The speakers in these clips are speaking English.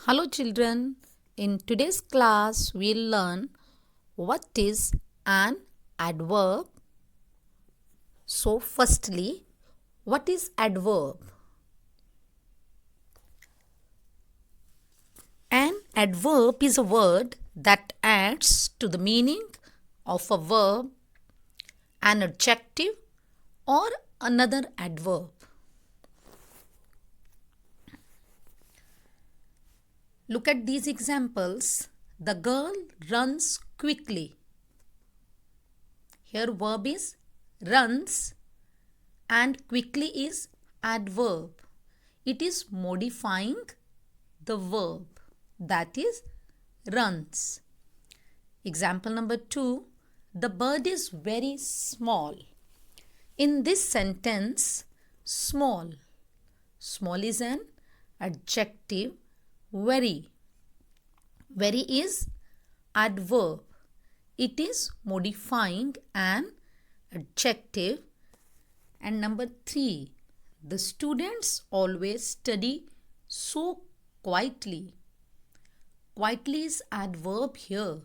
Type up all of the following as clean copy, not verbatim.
Hello children, in today's class we'll learn what is an adverb. So firstly, what is adverb? An adverb is a word that adds to the meaning of a verb, an adjective or another adverb. Look at these examples. The girl runs quickly. Here verb is runs and quickly is adverb. It is modifying the verb, that is runs. Example number 2. The bird is very small. In this sentence, small is an adjective. Very is adverb. It is modifying an adjective. And number 3, the students always study so quietly. Quietly is adverb here,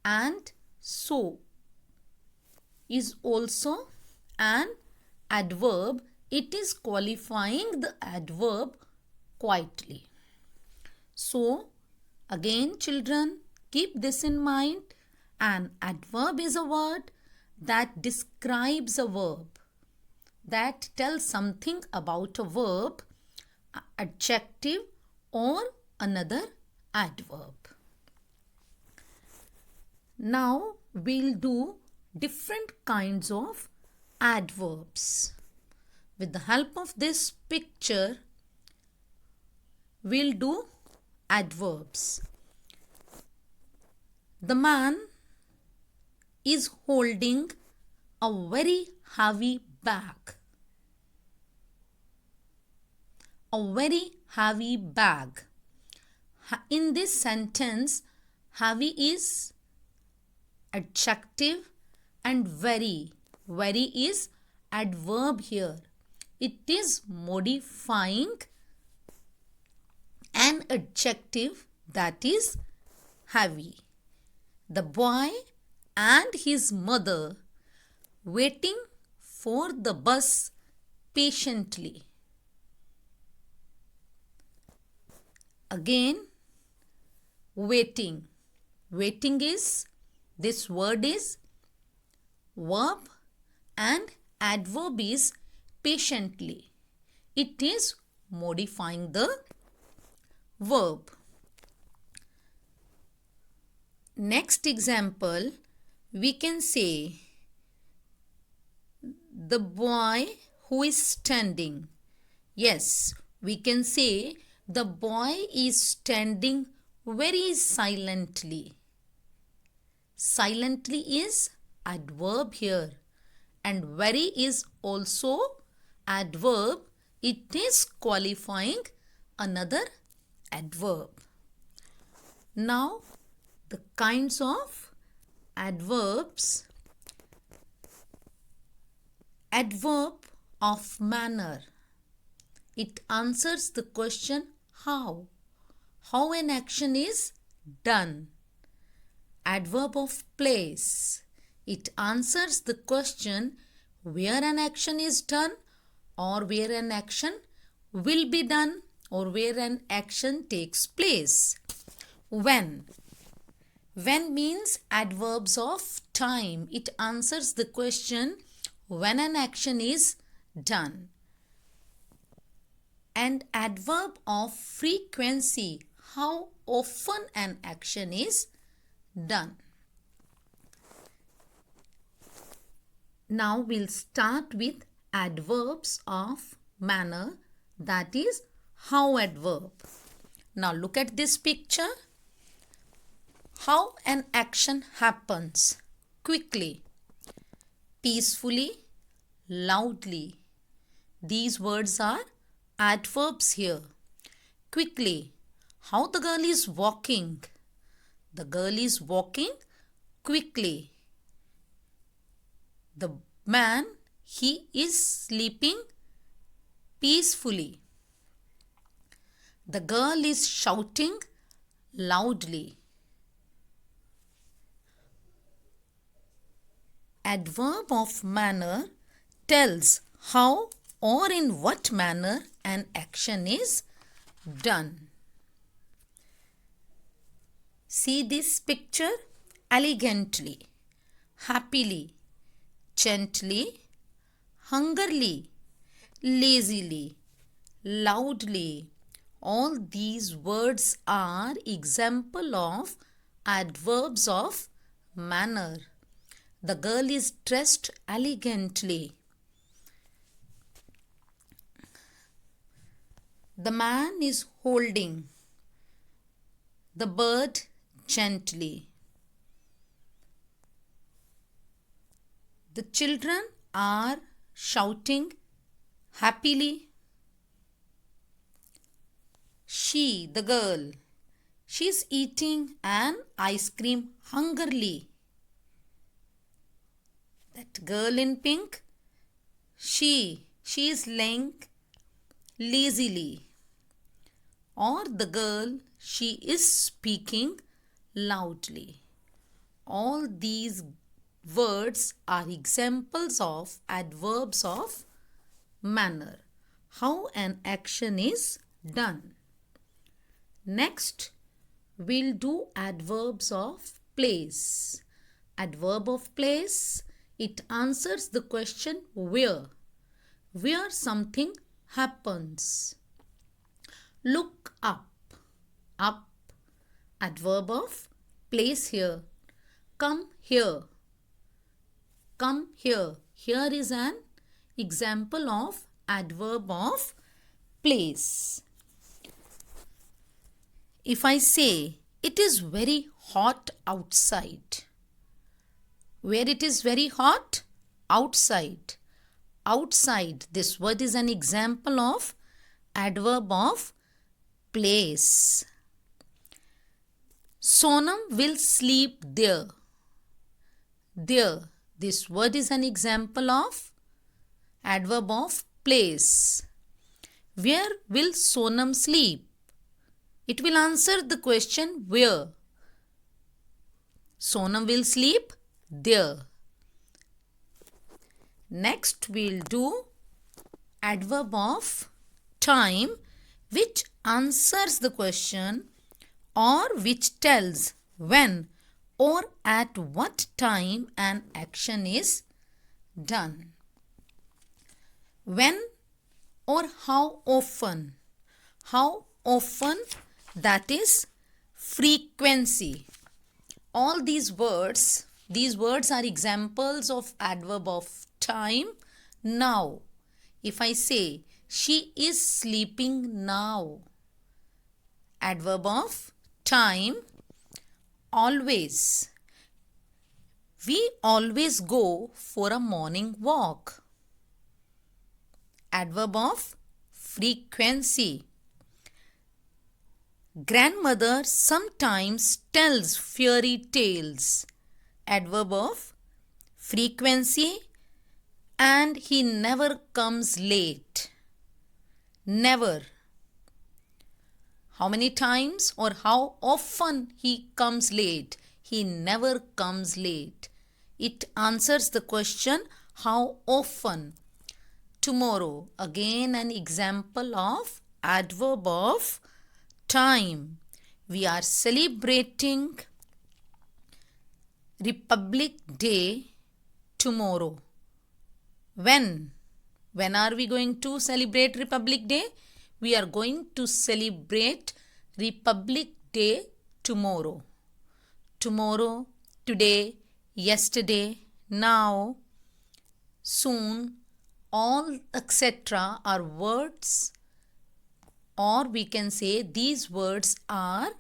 and so is also an adverb. It is qualifying the adverb quietly. So again children, keep this in mind. An adverb is a word that describes a verb, that tells something about a verb, adjective or another adverb. Now we'll do different kinds of adverbs. With the help of this picture, we'll do adverbs. The man is holding a very heavy bag. A very heavy bag. In this sentence, heavy is adjective and very is adverb here. It is modifying an adjective, that is heavy. The boy and his mother waiting for the bus patiently. Again, waiting. Waiting is, this word is verb and adverb is patiently. It is modifying the verb. Next example, we can say the boy who is standing. Yes, we can say the boy is standing very silently. Silently is adverb here, and very is also adverb. It is qualifying another adverb. Now the kinds of adverbs. Adverb of manner. It answers the question how. How an action is done. Adverb of place. It answers the question where an action is done or where an action will be done or where an action takes place. When. When means adverbs of time. It answers the question when an action is done. And adverb of frequency. How often an action is done. Now we'll start with adverbs of manner, that is how adverb. Now look at this picture. How an action happens. Quickly, peacefully, loudly. These words are adverbs here. Quickly, how the girl is walking. The girl is walking quickly. The man, he is sleeping peacefully. The girl is shouting loudly. Adverb of manner tells how or in what manner an action is done. See this picture: elegantly, happily, gently, hungrily, lazily, loudly. All these words are example of adverbs of manner. The girl is dressed elegantly. The man is holding the bird gently. The children are shouting happily. She, the girl, she's eating an ice cream hungrily. That girl in pink, she is laying lazily. Or the girl, she is speaking loudly. All these words are examples of adverbs of manner, how an action is done. Next, we'll do adverbs of place. Adverb of place, it answers the question where something happens. Look up, up, adverb of place here. Come here, come here. Here is an example of adverb of place. If I say it is very hot outside, where it is very hot? Outside. Outside, this word is an example of adverb of place. Sonam will sleep there. There, this word is an example of adverb of place. Where will Sonam sleep? It will answer the question where. Sonam will sleep there. Next, we'll do adverb of time, which answers the question or which tells when or at what time an action is done. When or how often? How often, that is frequency. All these words are examples of adverb of time. Now, if I say she is sleeping now, adverb of time. Always, we always go for a morning walk, adverb of frequency. Grandmother sometimes tells fairy tales, adverb of frequency. And he never comes late. Never. How many times or how often he comes late? He never comes late. It answers the question how often. Tomorrow, again an example of adverb of time. We are celebrating Republic Day tomorrow. When? When are we going to celebrate Republic Day? We are going to celebrate Republic Day tomorrow. Tomorrow, today, yesterday, now, soon, all etc. are words, or we can say these words are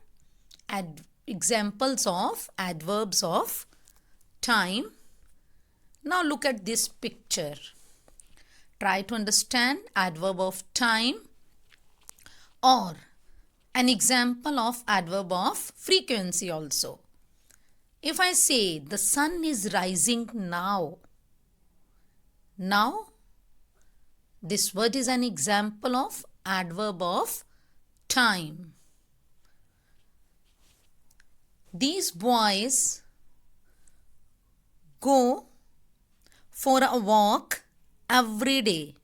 examples of adverbs of time. Now look at this picture. Try to understand adverb of time or an example of adverb of frequency also. If I say the sun is rising now, now, this word is an example of adverb of time. These boys go for a walk every day.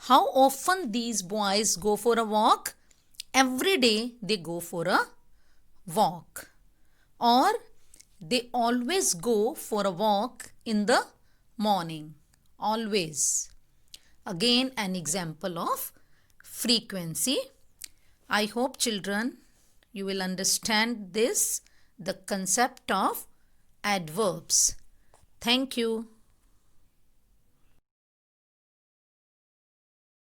How often these boys go for a walk? Every day they go for a walk. Or they always go for a walk in the morning. Always. Again, an example of frequency. I hope children you will understand this, the concept of adverbs. Thank you.